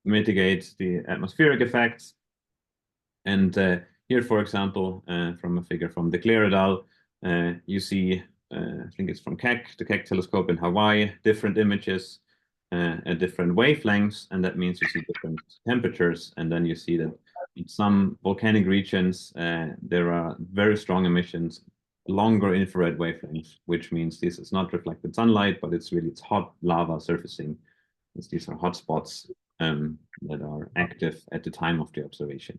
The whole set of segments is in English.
mitigate the atmospheric effects. And here, for example, from a figure from De Cler et al., you see, I think it's from Keck, the Keck telescope in Hawaii, different images at different wavelengths, and that means you see different temperatures. And then you see that in some volcanic regions, there are very strong emissions, longer infrared wavelengths, which means this is not reflected sunlight, but it's hot lava surfacing. These are hot spots that are active at the time of the observation.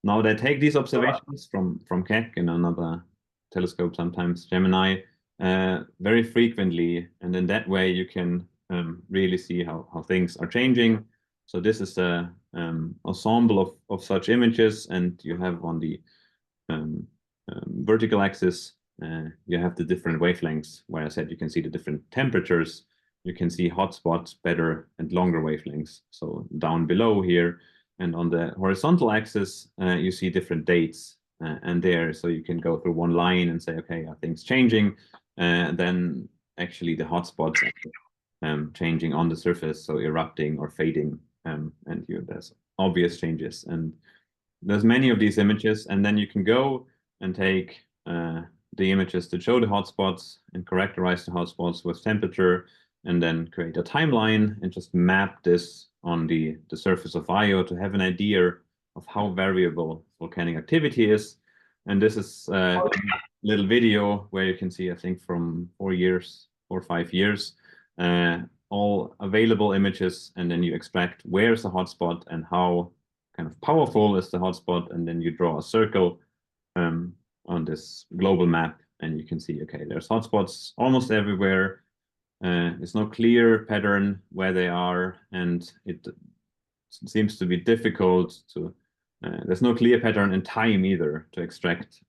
Now they take these observations from Keck and another telescope, sometimes Gemini, very frequently, and in that way you can really see how things are changing. So this is the ensemble of such images, and you have on the vertical axis, you have the different wavelengths, where I said you can see the different temperatures. You can see hotspots better and longer wavelengths. So down below here, and on the horizontal axis, you see different dates and there. So you can go through one line and say, okay, are things changing? Then actually the hotspots are changing on the surface, so erupting or fading, and there's obvious changes. And there's many of these images, and then you can go and take the images that show the hotspots and characterize the hotspots with temperature, and then create a timeline and just map this on the surface of Io to have an idea of how variable volcanic activity is. And this is a little video where you can see, I think, from 4 or 5 years, all available images, and then you extract where's the hotspot and how kind of powerful is the hotspot, and then you draw a circle on this global map, and you can see, okay, there's hotspots almost everywhere. There's no clear pattern where they are, and it seems to be difficult to, there's no clear pattern in time either to extract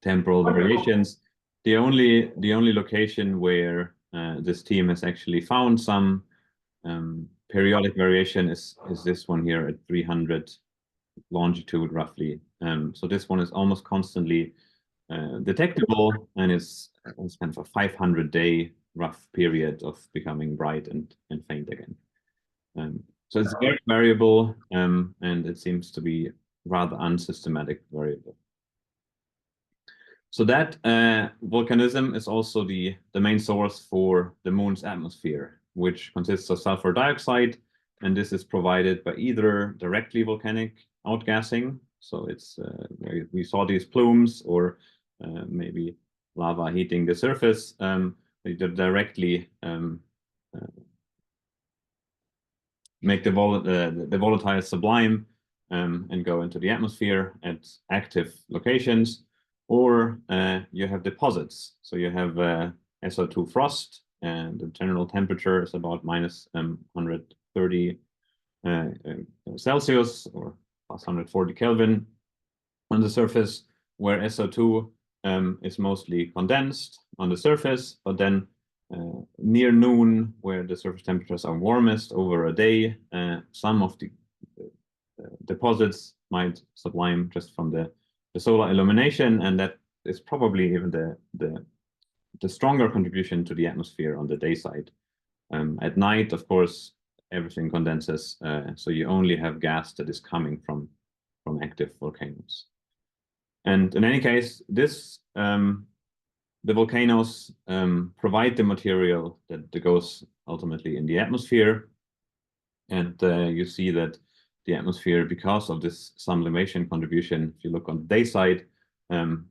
temporal variations. The only location where this team has actually found some periodic variation is this one here at 300 longitude roughly. So this one is almost constantly detectable, and it's kind of a 500-day rough period of becoming bright and faint again. So it's very variable, and it seems to be rather unsystematic variable. So that volcanism is also the main source for the moon's atmosphere, which consists of sulfur dioxide, and this is provided by either directly volcanic outgassing, so it's we saw these plumes, or maybe lava heating the surface. They directly make the volatile sublime and go into the atmosphere at active locations, or you have deposits. So you have SO2 frost, and the general temperature is about minus 130 Celsius, or plus 140 Kelvin on the surface, where SO2 is mostly condensed on the surface, but then near noon, where the surface temperatures are warmest over a day, some of the deposits might sublime just from the solar illumination, and that is probably even the stronger contribution to the atmosphere on the day side. At night, of course, everything condenses, so you only have gas that is coming from active volcanoes. And in any case, this the volcanoes provide the material that goes ultimately in the atmosphere, and you see that the atmosphere, because of this sublimation contribution, if you look on the day side,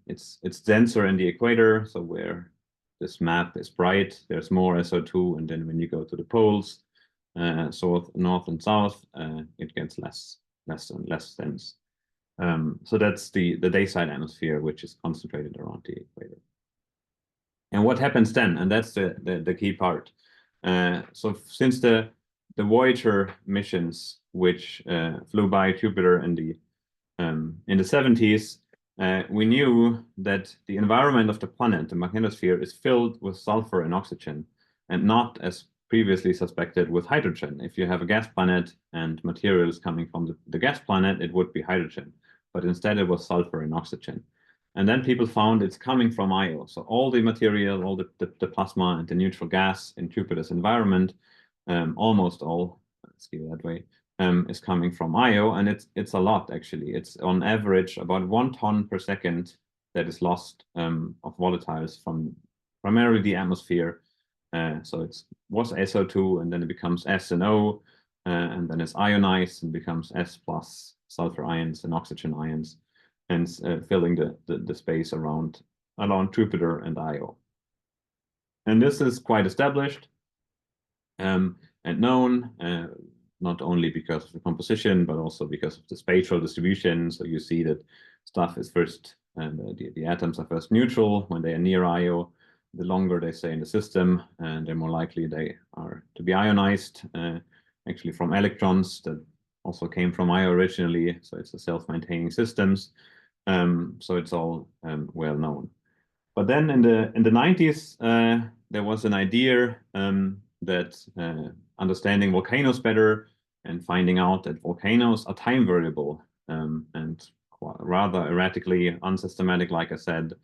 it's denser in the equator, so where this map is bright, there's more SO2, and then when you go to the poles, north and south, it gets less and less dense. So that's the dayside atmosphere, which is concentrated around the equator. And what happens then? And that's the key part. So since the Voyager missions, which flew by Jupiter in the 70s, we knew that the environment of the planet, the magnetosphere, is filled with sulfur and oxygen, and not, as previously suspected, with hydrogen. If you have a gas planet and materials coming from the gas planet, it would be hydrogen, but instead it was sulfur and oxygen. And then people found it's coming from Io. So all the material, all the plasma and the neutral gas in Jupiter's environment almost all, let's give it that way, is coming from Io, and it's a lot actually. It's on average about 1 ton per second that is lost of volatiles from primarily the atmosphere. So it was SO2, and then it becomes S and O, and then it's ionized and becomes S plus sulfur ions and oxygen ions, and filling the space around Jupiter and Io. And this is quite established and known, not only because of the composition, but also because of the spatial distribution. So you see that stuff is first, and the atoms are first neutral when they are near Io. The longer they stay in the system, and the more likely they are to be ionized, actually from electrons that also came from Io originally. So it's a self-maintaining systems. So it's all well known. But then in the 90s, there was an idea that understanding volcanoes better and finding out that volcanoes are time variable and rather erratically unsystematic, like I said,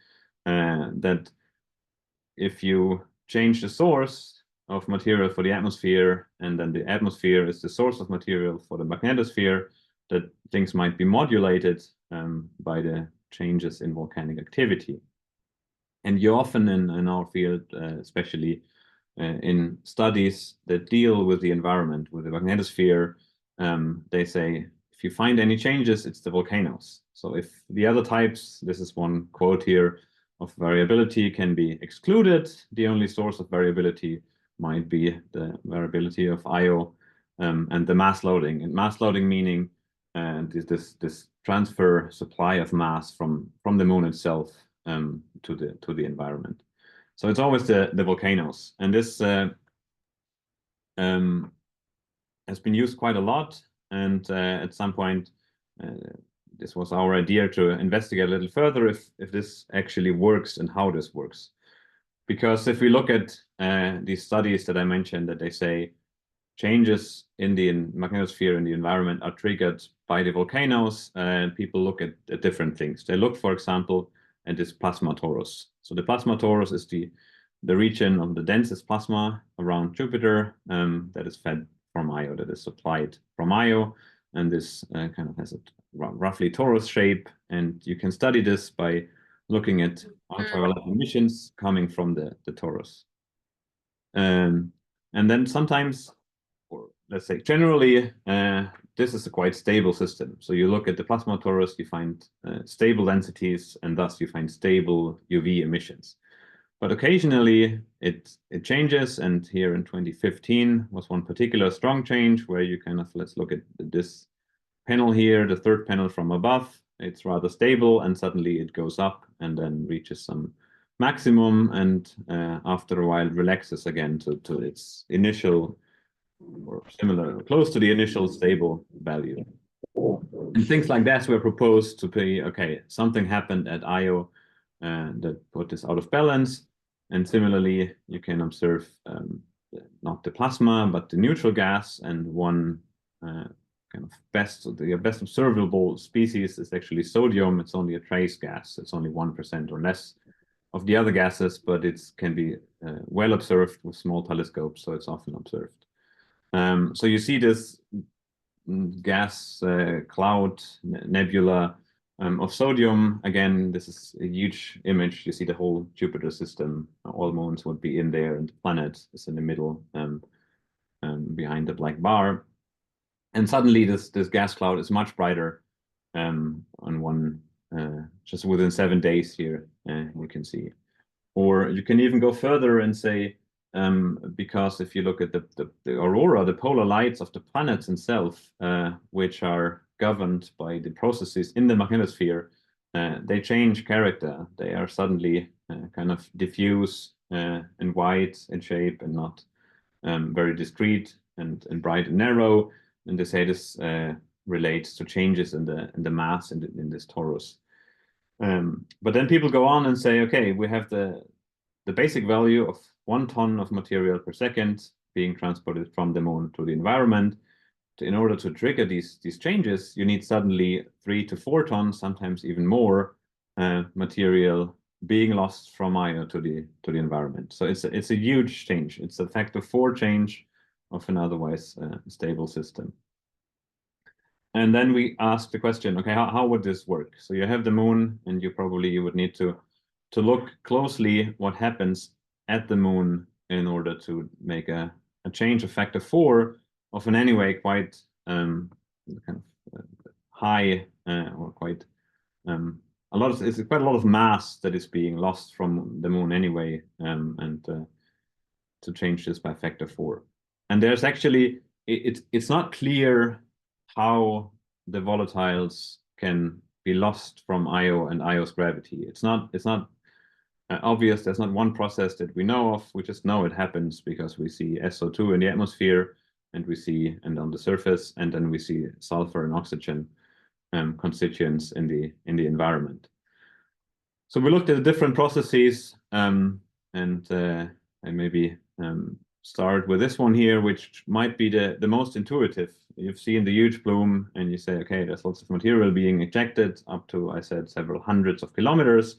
that if you change the source of material for the atmosphere, and then the atmosphere is the source of material for the magnetosphere, that things might be modulated by the changes in volcanic activity. And you often in our field, especially in studies that deal with the environment, with the magnetosphere, they say, if you find any changes, it's the volcanoes. So if the other types, this is one quote here, of variability can be excluded, the only source of variability might be the variability of Io and the mass loading. And mass loading meaning this transfer supply of mass from the moon itself to the environment. So it's always the volcanoes, and this has been used quite a lot. And at some point, this was our idea to investigate a little further if this actually works and how this works. Because if we look at these studies that I mentioned, that they say changes in the magnetosphere and the environment are triggered by the volcanoes, people look at different things. They look, for example, at this plasma torus. So the plasma torus is the region of the densest plasma around Jupiter that is fed from Io, that is supplied from Io. And this kind of has a roughly torus shape. And you can study this by looking at ultraviolet emissions coming from the torus. And then sometimes, or let's say generally, this is a quite stable system. So you look at the plasma torus, you find stable densities, and thus you find stable UV emissions. But occasionally it changes, and here in 2015 was one particular strong change where you kind of, let's look at this panel here, the third panel from above. It's rather stable, and suddenly it goes up and then reaches some maximum, and after a while relaxes again to its initial or similar, close to the initial stable value. And things like that were proposed to be, okay, something happened at Io that put this out of balance. And similarly, you can observe not the plasma, but the neutral gas. And one kind of the best observable species is actually sodium. It's only a trace gas. It's only 1% or less of the other gases, but it can be well observed with small telescopes, so it's often observed. So you see this gas cloud nebula of sodium. Again, this is a huge image. You see the whole Jupiter system. All moons would be in there, and the planet is in the middle behind the black bar. And suddenly this gas cloud is much brighter on one, just within 7 days here, you can see. Or you can even go further and say, because if you look at the aurora, the polar lights of the planets themselves, which are governed by the processes in the magnetosphere, they change character. They are suddenly kind of diffuse and white in shape, and not very discrete and bright and narrow. And they say this relates to changes in the mass in this torus. But then people go on and say, okay, we have the basic value of 1 ton of material per second being transported from the moon to the environment. In order to trigger these changes, you need suddenly 3 to 4 tons, sometimes even more, material being lost from Io to the environment. So it's a huge change. It's a factor 4 change of an otherwise stable system. And then we ask the question, okay, how would this work? So you have the moon, and you would need to look closely what happens at the moon in order to make a change of factor 4 of an anyway quite kind of high or quite it's quite a lot of mass that is being lost from the moon anyway, and to change this by factor 4. And there's actually it's not clear how the volatiles can be lost from Io and Io's gravity. It's not obvious. There's not one process that we know of. We just know it happens because we see SO2 in the atmosphere, and on the surface, and then we see sulfur and oxygen constituents in the environment. So we looked at the different processes, and I maybe start with this one here, which might be the most intuitive. You've seen the huge plume, and you say, okay, there's lots of material being ejected up to, I said, several hundreds of kilometers.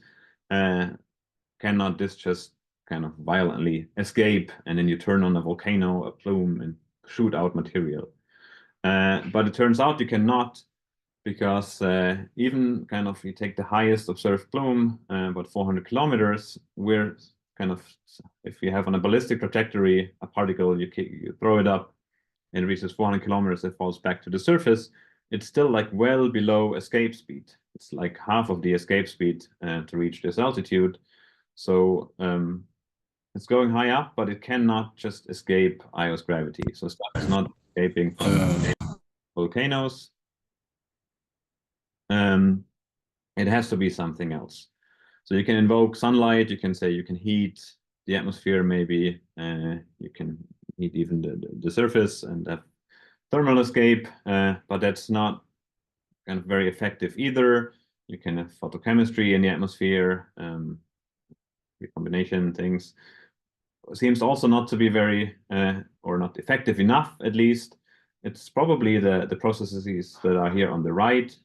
Cannot this just kind of violently escape, and then you turn on a volcano, a plume, and shoot out material? But it turns out you cannot, because even kind of you take the highest observed plume, about 400 kilometers, we're kind of, if you have on a ballistic trajectory a particle, you throw it up and it reaches 400 kilometers, it falls back to the surface. It's still like well below escape speed. It's like half of the escape speed to reach this altitude. So it's going high up, but it cannot just escape Io's gravity. So stuff is not escaping from volcanoes. It has to be something else. So you can invoke sunlight. You can say you can heat the atmosphere, maybe. You can heat even the surface and have thermal escape, but that's not kind of very effective either. You can have photochemistry in the atmosphere, recombination things. Seems also not to be very, or not effective enough, at least. It's probably the processes that are here on the right.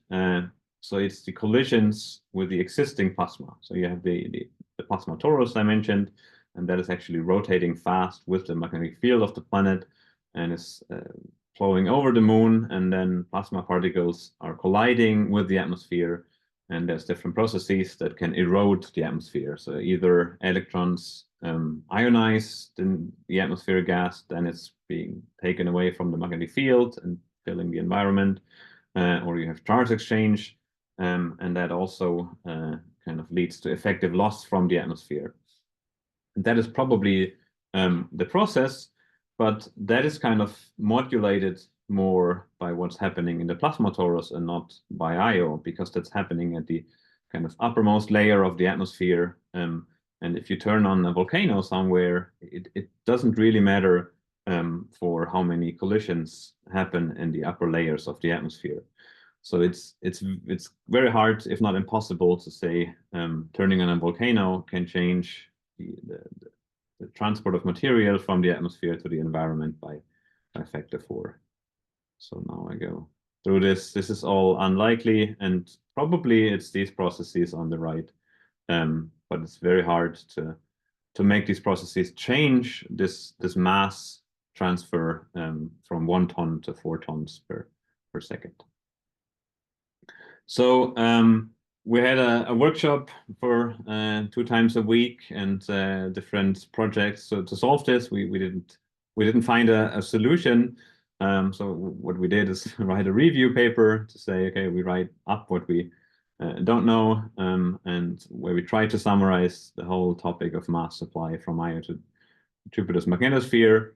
So it's the collisions with the existing plasma. So you have the plasma torus I mentioned, and that is actually rotating fast with the magnetic field of the planet, and is flowing over the moon, and then plasma particles are colliding with the atmosphere, and there's different processes that can erode the atmosphere. So either electrons ionize the atmospheric gas, then it's being taken away from the magnetic field and filling the environment, or you have charge exchange, and that also kind of leads to effective loss from the atmosphere. And that is probably the process, but that is kind of modulated more by what's happening in the plasma torus and not by Io, because that's happening at the kind of uppermost layer of the atmosphere. And if you turn on a volcano somewhere, it doesn't really matter for how many collisions happen in the upper layers of the atmosphere. So it's very hard, if not impossible, to say turning on a volcano can change the transport of material from the atmosphere to the environment by factor 4. So now I go through this. This is all unlikely, and probably it's these processes on the right. But it's very hard to make these processes change this mass transfer from 1 ton to 4 tons per second. So we had a workshop for 2 times a week, and different projects. So to solve this, we didn't find a solution. So what we did is write a review paper to say, okay, we write up what we don't know, and where we try to summarize the whole topic of mass supply from Io to Jupiter's magnetosphere.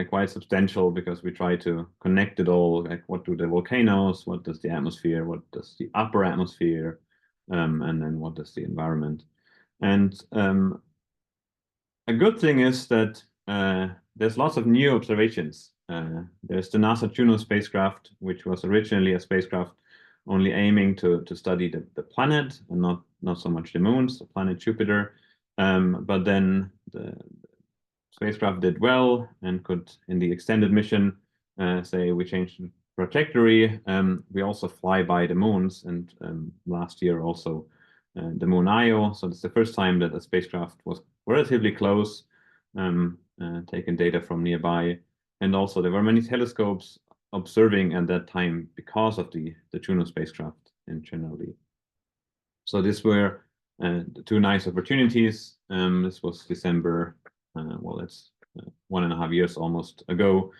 Quite substantial, because we try to connect it all, like what do the volcanoes, what does the atmosphere, what does the upper atmosphere, and then what does the environment. And a good thing is that there's lots of new observations. There's the NASA Juno spacecraft, which was originally a spacecraft only aiming to study the planet and not so much the moons, the planet Jupiter. But then the spacecraft did well and could, in the extended mission, say we changed the trajectory. We also fly by the moons, and last year also the moon Io. So it's the first time that a spacecraft was relatively close, taking data from nearby. And also there were many telescopes observing at that time because of the Juno spacecraft in generally. So these were two nice opportunities. This was December, well, it's 1.5 years almost ago.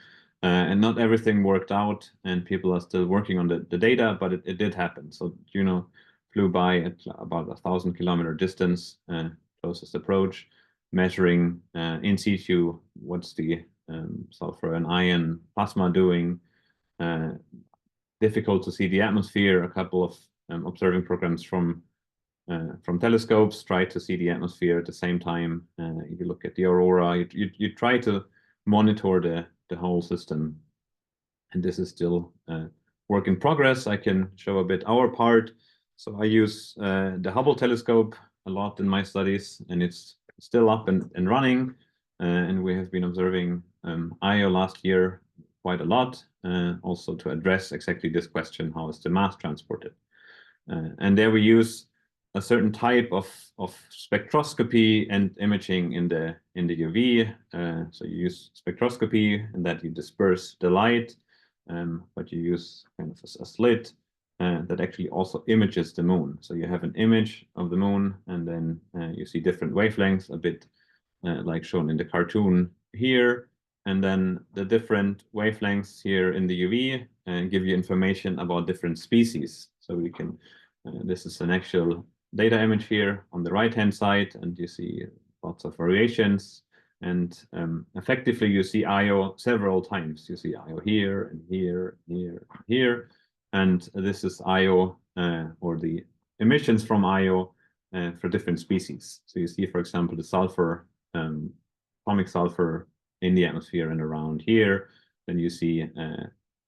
And not everything worked out, and people are still working on the data, but it did happen. So Juno flew by at about 1,000-kilometer distance, closest approach, measuring in situ what's the sulfur and ion plasma doing. Difficult to see the atmosphere. A couple of observing programs from telescopes try to see the atmosphere at the same time. You look at the aurora. You try to monitor the whole system, and this is still work in progress. I can show a bit our part. So I use the Hubble telescope a lot in my studies, and it's still up and running. And we have been observing Io last year quite a lot, also to address exactly this question: how is the mass transported? And there we use a certain type of spectroscopy and imaging in the UV. So you use spectroscopy, and that you disperse the light, but you use kind of a slit that actually also images the moon. So you have an image of the moon, and then you see different wavelengths, a bit like shown in the cartoon here. And then the different wavelengths here in the UV give you information about different species. So we can, this is an actual data image here on the right-hand side, and you see lots of variations. And effectively, you see Io several times. You see Io here and here, here, here. And this is Io, or the emissions from Io for different species. So you see, for example, the sulfur, atomic sulfur in the atmosphere and around here. Then you see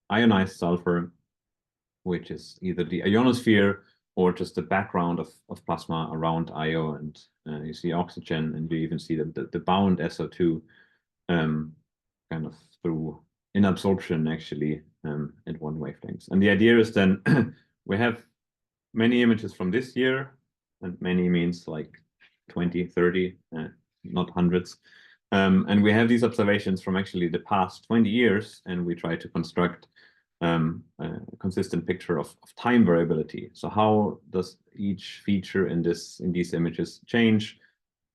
ionized sulfur, which is either the ionosphere or just the background of plasma around Io. And you see oxygen, and you even see the bound SO2 kind of through inabsorption actually at one wavelength. And the idea is then we have many images from this year, and many means like 20, 30, not hundreds. And we have these observations from actually the past 20 years, and we try to construct a consistent picture of time variability. So how does each feature in these images change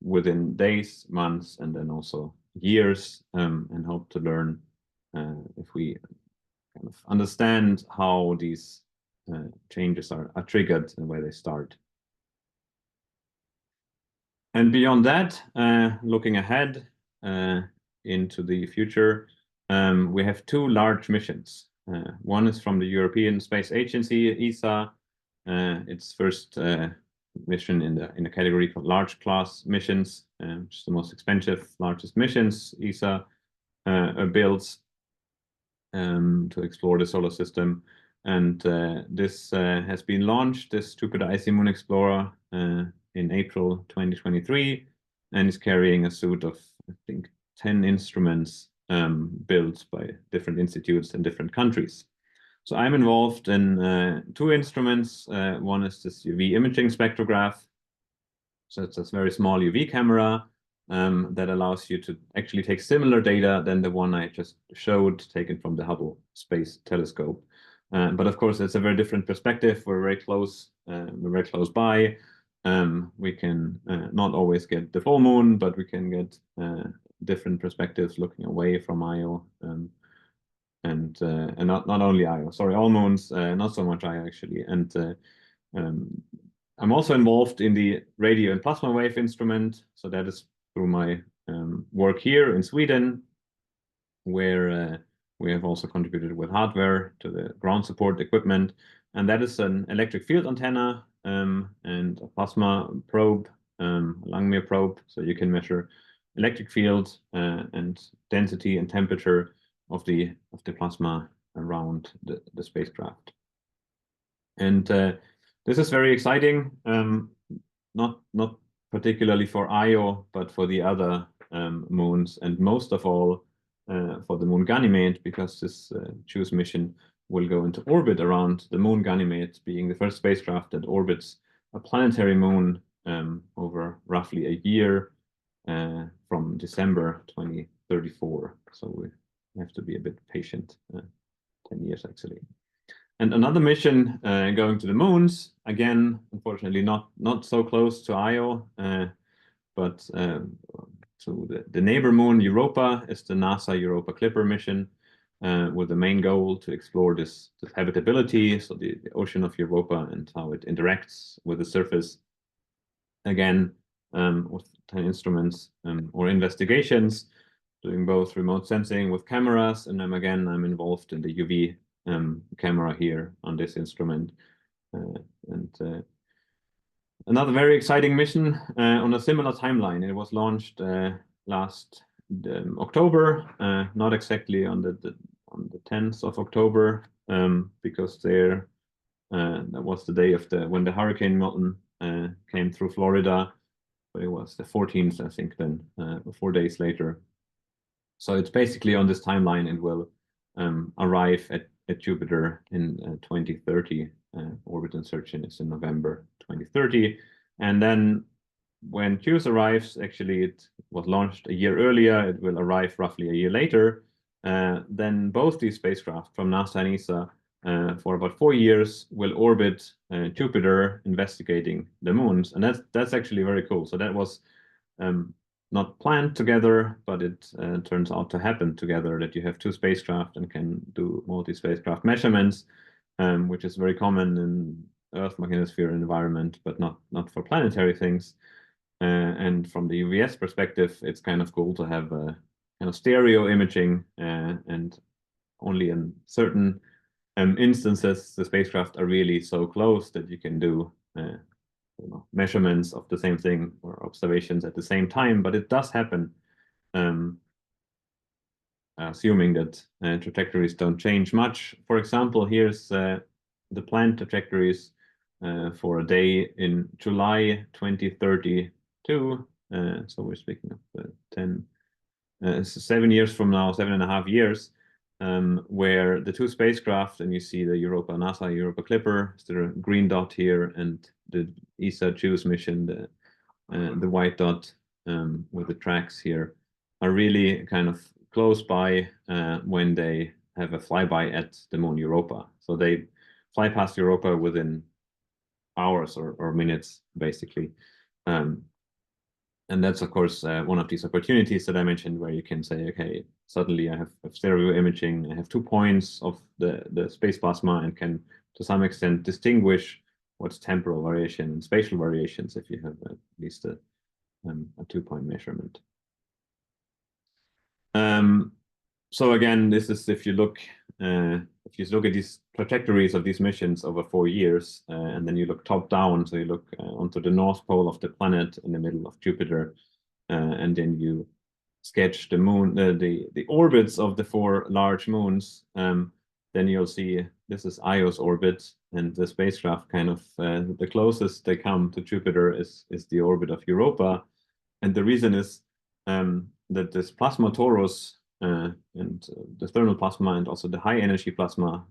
within days, months, and then also years, and hope to learn if we kind of understand how these changes are triggered and where they start. And beyond that, looking ahead into the future, we have two large missions. One is from the European Space Agency, ESA. Its first mission in a category called large class missions, which is the most expensive, largest missions ESA builds to explore the solar system. And this has been launched, this Jupiter Icy Moon Explorer, in April 2023, and is carrying a suite of, I think, 10 instruments built by different institutes in different countries. So I'm involved in two instruments. One is this UV imaging spectrograph. So it's a very small UV camera that allows you to actually take similar data than the one I just showed, taken from the Hubble Space Telescope. But of course, it's a very different perspective. We're very close by. We can not always get the full moon, but we can get different perspectives looking away from Io, and not only Io. Sorry, all moons, not so much Io actually. And I'm also involved in the radio and plasma wave instrument. So that is through my work here in Sweden, where we have also contributed with hardware to the ground support equipment. And that is an electric field antenna and a plasma probe, a Langmuir probe. So you can measure electric field and density and temperature of the plasma around the spacecraft. And this is very exciting, not particularly for Io, but for the other moons, and most of all for the moon Ganymede, because this JUICE mission will go into orbit around the moon Ganymede, being the first spacecraft that orbits a planetary moon over roughly a year from December 2034. So you have to be a bit patient, 10 years actually. And another mission going to the moons, again, unfortunately not so close to Io, but so the neighbor moon Europa is the NASA Europa Clipper mission, with the main goal to explore this habitability, so the ocean of Europa and how it interacts with the surface. Again, with 10 instruments or investigations, doing both remote sensing with cameras, and I'm involved in the UV camera here on this instrument. Another very exciting mission on a similar timeline. It was launched last October, not exactly on the 10th of October, because that was the day of when the Hurricane Milton came through Florida, but it was the 14th, I think, then 4 days later. So it's basically on this timeline. It will arrive at Jupiter in 2030. Orbit insertion is in November 2030. And then when JUICE arrives, actually it was launched a year earlier, it will arrive roughly a year later. Then both these spacecraft from NASA and ESA for about 4 years will orbit Jupiter, investigating the moons. And that's actually very cool. So that was not planned together, but it turns out to happen together, that you have two spacecraft and can do multi-spacecraft measurements, which is very common in Earth magnetosphere environment, but not for planetary things. And from the UVS perspective, it's kind of cool to have a kind of stereo imaging, and only in certain instances the spacecraft are really so close that you can do measurements of the same thing or observations at the same time. But it does happen, assuming that trajectories don't change much. For example, here's the planned trajectories for a day in July 2032. So we're speaking of 7 years from now, 7.5 years, where the two spacecraft, and you see the NASA Europa Clipper, the green dot here, and the ESA JUICE mission, the white dot with the tracks here, are really kind of close by when they have a flyby at the moon Europa. So they fly past Europa within hours or minutes, basically. And that's, of course, one of these opportunities that I mentioned, where you can say, okay, suddenly I have stereo imaging, I have 2 points of the space plasma, and can, to some extent, distinguish what's temporal variation and spatial variations if you have at least a 2-point measurement. So again, this is if you look at these trajectories of these missions over 4 years, and then you look top down, so you look onto the north pole of the planet in the middle of Jupiter, and then you sketch the moon, the orbits of the 4 large moons, then you'll see this is Io's orbit, and the spacecraft kind of the closest they come to Jupiter is the orbit of Europa. And the reason is that this plasma torus and the thermal plasma, and also the high energy plasma,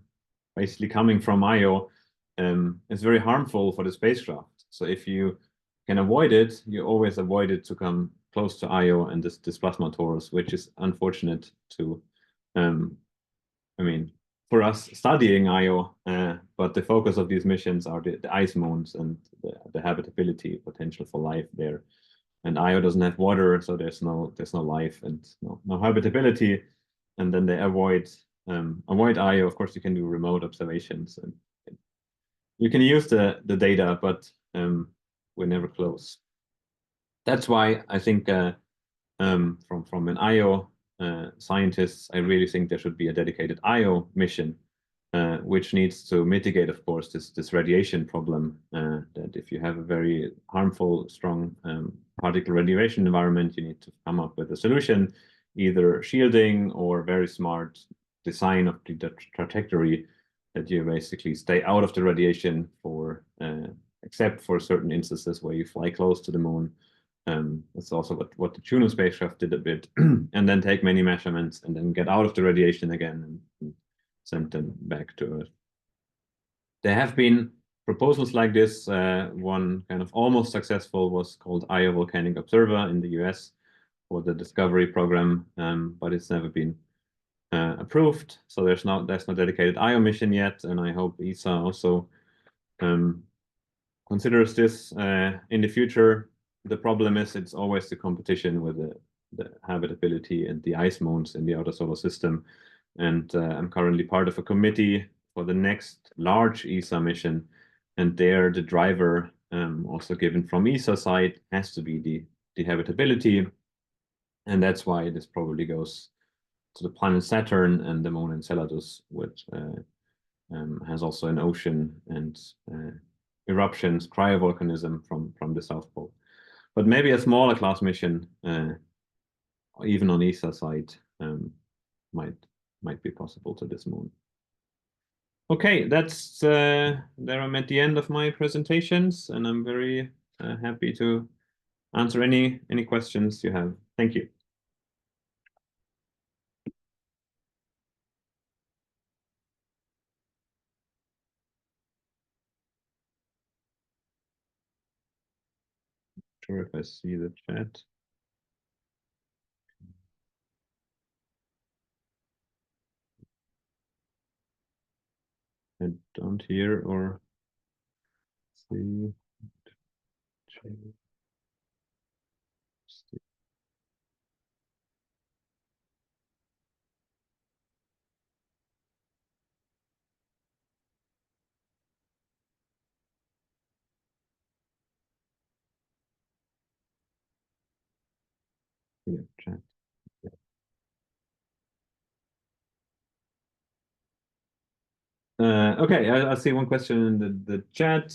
basically coming from Io, is very harmful for the spacecraft. So if you can avoid it, you always avoid it to come close to Io and this plasma torus, which is unfortunate to, I mean, for us studying Io, but the focus of these missions are the ice moons and the habitability potential for life there. And Io doesn't have water, so there's no life and no habitability. And then they avoid Io. Of course, you can do remote observations and you can use the data, but we're never close. That's why I think from an Io scientist, I really think there should be a dedicated Io mission, which needs to mitigate, of course, this radiation problem, that if you have a very harmful, strong particle radiation environment, you need to come up with a solution, either shielding or very smart design of the trajectory, that you basically stay out of the radiation for except for certain instances where you fly close to the moon. That's also what the Juno spacecraft did a bit, and then take many measurements and then get out of the radiation again and send them back to Earth. There have been proposals like this. One kind of almost successful was called Io Volcanic Observer in the US for the Discovery program, but it's never been approved. So there's no dedicated IO mission yet, and I hope ESA also considers this in the future. The problem is it's always the competition with the habitability and the ice moons in the outer solar system. And I'm currently part of a committee for the next large ESA mission. And there, the driver, also given from ESA side, has to be the habitability. And that's why this probably goes to the planet Saturn and the moon Enceladus, which has also an ocean and eruptions, cryovolcanism from the South Pole. But maybe a smaller class mission, even on ESA side, might be possible to this moon. Okay, that's there. I'm at the end of my presentations, and I'm very happy to answer any questions you have. Thank you. Not sure if I see the chat. I don't hear or see. Yeah, chat. Okay, I see one question in the chat,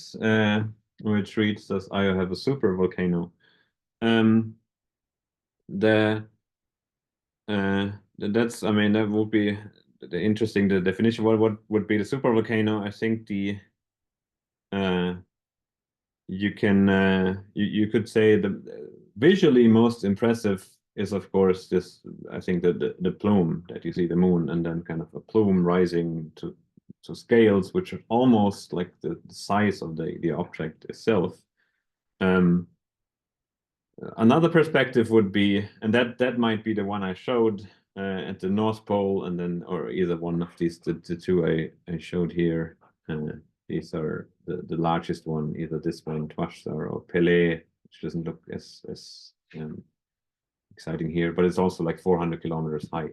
which reads, does Io have a super volcano? That's, I mean, that would be the interesting, the definition. What would be the super volcano? I think you can you could say the visually most impressive is, of course, this. I think the plume that you see, the moon, and then kind of a plume rising to scales which are almost like the size of the object itself. Another perspective would be, and that might be the one I showed at the North Pole, and then, or either one of these, the two I showed here. These are the largest one, either this one, Twashstar, or Pelé, which doesn't look as exciting here, but it's also like 400 kilometers high.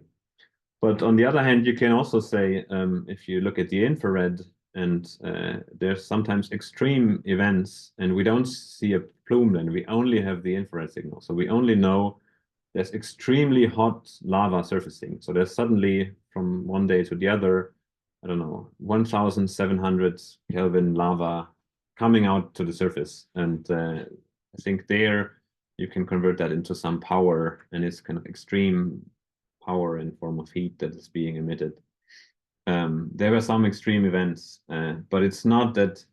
But on the other hand, you can also say, if you look at the infrared, and there's sometimes extreme events, and we don't see a plume then, we only have the infrared signal. So we only know there's extremely hot lava surfacing. So there's suddenly, from one day to the other, I don't know, 1,700 Kelvin lava coming out to the surface. And I think there you can convert that into some power, and it's kind of extreme power in form of heat that is being emitted. There were some extreme events, but it's not that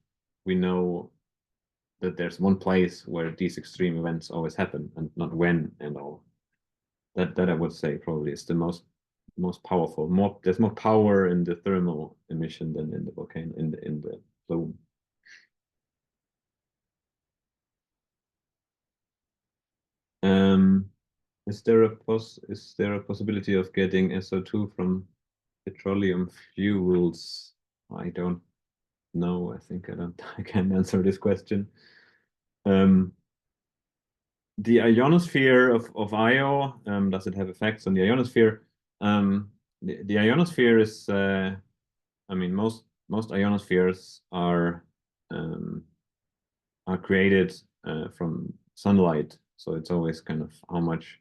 we know that there's one place where these extreme events always happen, and not when and all. That I would say probably is the most powerful. There's more power in the thermal emission than in the volcano, in the plume. Is there a possibility of getting SO2 from petroleum fuels? I don't know. I think I can't answer this question. The ionosphere of Io, does it have effects on the ionosphere? The ionosphere is, I mean, most ionospheres are created from sunlight. So it's always kind of how much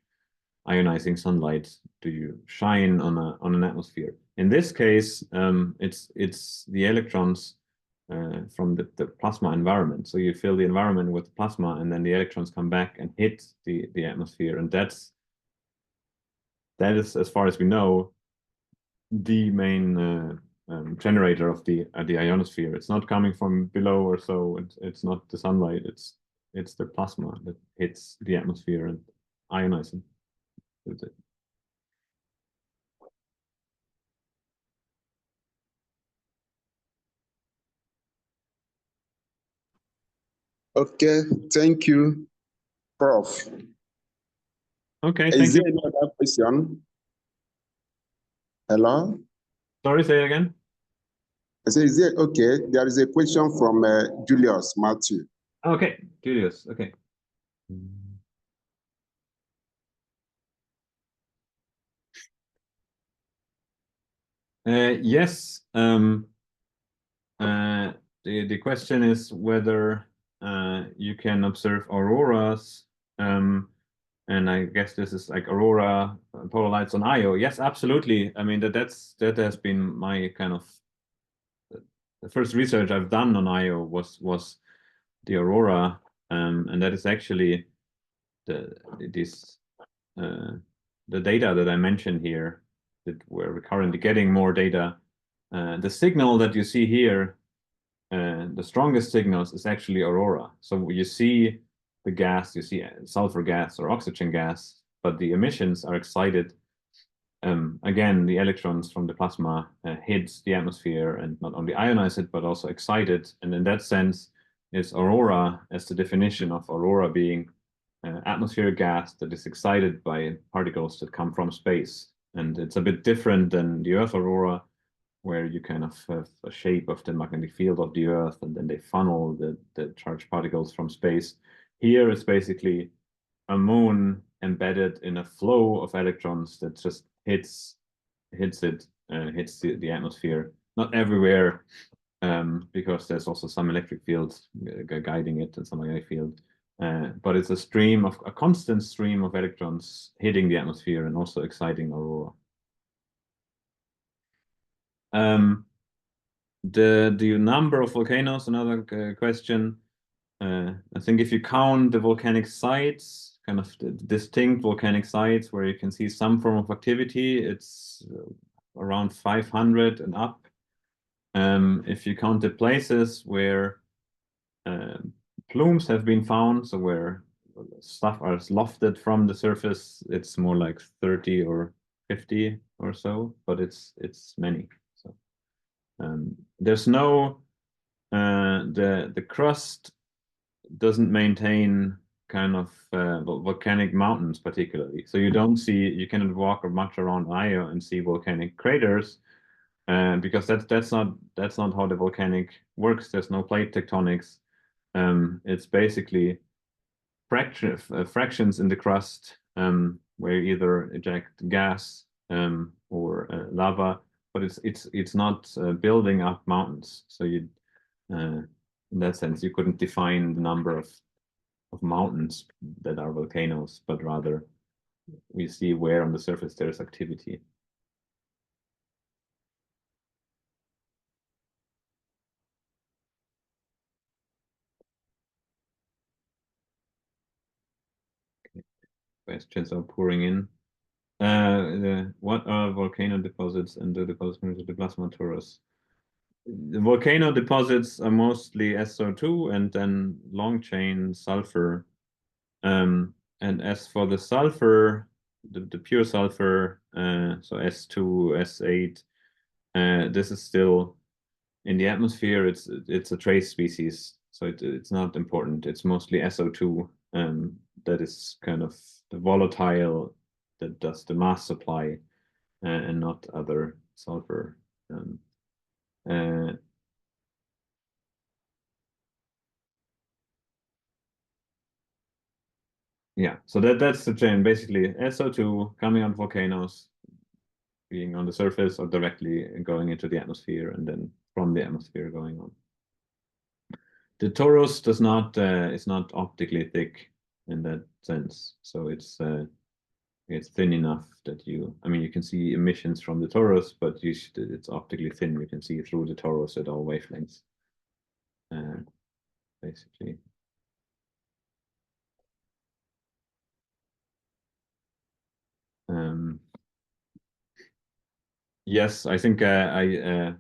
ionizing sunlight do you shine on an atmosphere. In this case, it's the electrons from the plasma environment. So you fill the environment with plasma, and then the electrons come back and hit the atmosphere, and that is, as far as we know, the main generator of the ionosphere. It's not coming from below or so. It's not the sunlight. It's the plasma that hits the atmosphere and ionizes it. Okay, thank you, Prof. Okay, Is thank there you. any other question? Hello? Sorry, say it again. I say, is it okay? There is a question from Julius Matthew. Okay, Julius. Okay. Yes. The question is whether you can observe auroras, and I guess this is like aurora polar lights on Io. Yes, absolutely. I mean that has been my kind of the first research I've done on Io was the aurora, and that is actually the the data that I mentioned here, that we're currently getting more data. The signal that you see here, the strongest signals is actually aurora. So you see the gas, you see sulfur gas or oxygen gas, but the emissions are excited. Again, the electrons from the plasma hit the atmosphere and not only ionize it, but also excite it. And in that sense, is aurora, as the definition of aurora being atmospheric gas that is excited by particles that come from space. And it's a bit different than the Earth aurora, where you kind of have a shape of the magnetic field of the Earth, and then they funnel the charged particles from space. Here it's basically a moon embedded in a flow of electrons that just hits the atmosphere. Not everywhere, because there's also some electric fields guiding it and some magnetic field. But it's a constant stream of electrons hitting the atmosphere and also exciting aurora. The number of volcanoes, another question. I think if you count the volcanic sites, kind of the distinct volcanic sites where you can see some form of activity, it's around 500 and up. If you count the places where plumes have been found, so where stuff is lofted from the surface, it's more like 30 or 50 or so, but it's many. So there's no the crust doesn't maintain kind of volcanic mountains particularly. So you cannot walk or much around Io and see volcanic craters, because that's not how the volcanic works. There's no plate tectonics. It's basically fractions in the crust, where you either eject gas or lava, but it's not building up mountains. So you in that sense, you couldn't define the number of mountains that are volcanoes, but rather we see where on the surface there is activity. Okay. Questions are pouring in. What are volcano deposits and the deposits of the plasma torus? The volcano deposits are mostly SO2 and then long chain sulfur. And as for the sulfur, the pure sulfur, so S2, S8, this is still in the atmosphere. It's a trace species, so it's not important. It's mostly SO2 that is kind of the volatile that does the mass supply, and not other sulfur. Yeah, so that's the chain. Basically, SO2 coming out of volcanoes, being on the surface or directly going into the atmosphere, and then from the atmosphere going on. The torus does not is not optically thick in that sense, so it's thin enough that you can see emissions from the torus, but it's optically thin. You can see through the torus at all wavelengths, basically. Yes, I think I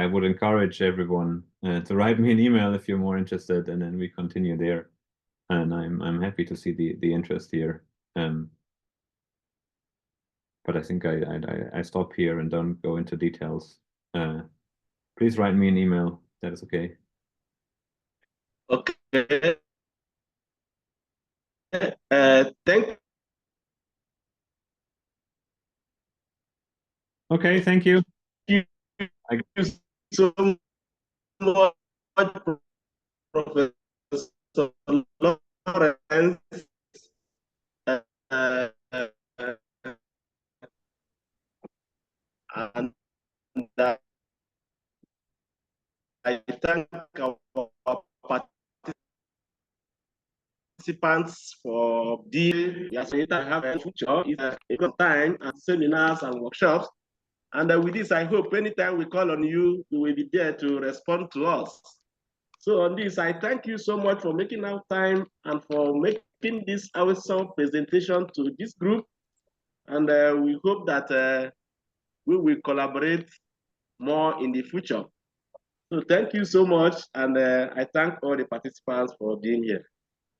would encourage everyone to write me an email if you're more interested, and then we continue there. And I'm happy to see the interest here. But I think I stop here and don't go into details. Please write me an email. That is okay. Okay. Thank Okay, thank you. Thank you so much, Professor Lawrence. And I thank our participants for being here. I have a future is a good time and seminars and workshops. And with this, I hope anytime we call on you, you will be there to respond to us. So on this, I thank you so much for making our time and for making this awesome presentation to this group. And we hope that we will collaborate more in the future. So thank you so much. And I thank all the participants for being here.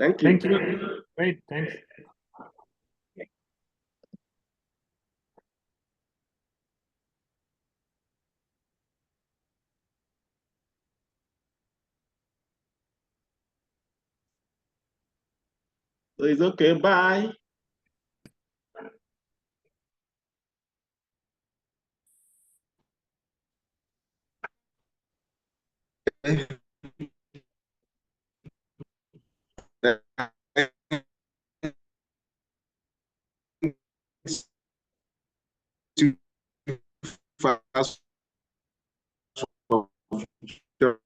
Thank you. Thank you. Great, thanks. So it's okay. Bye. FAST4Future.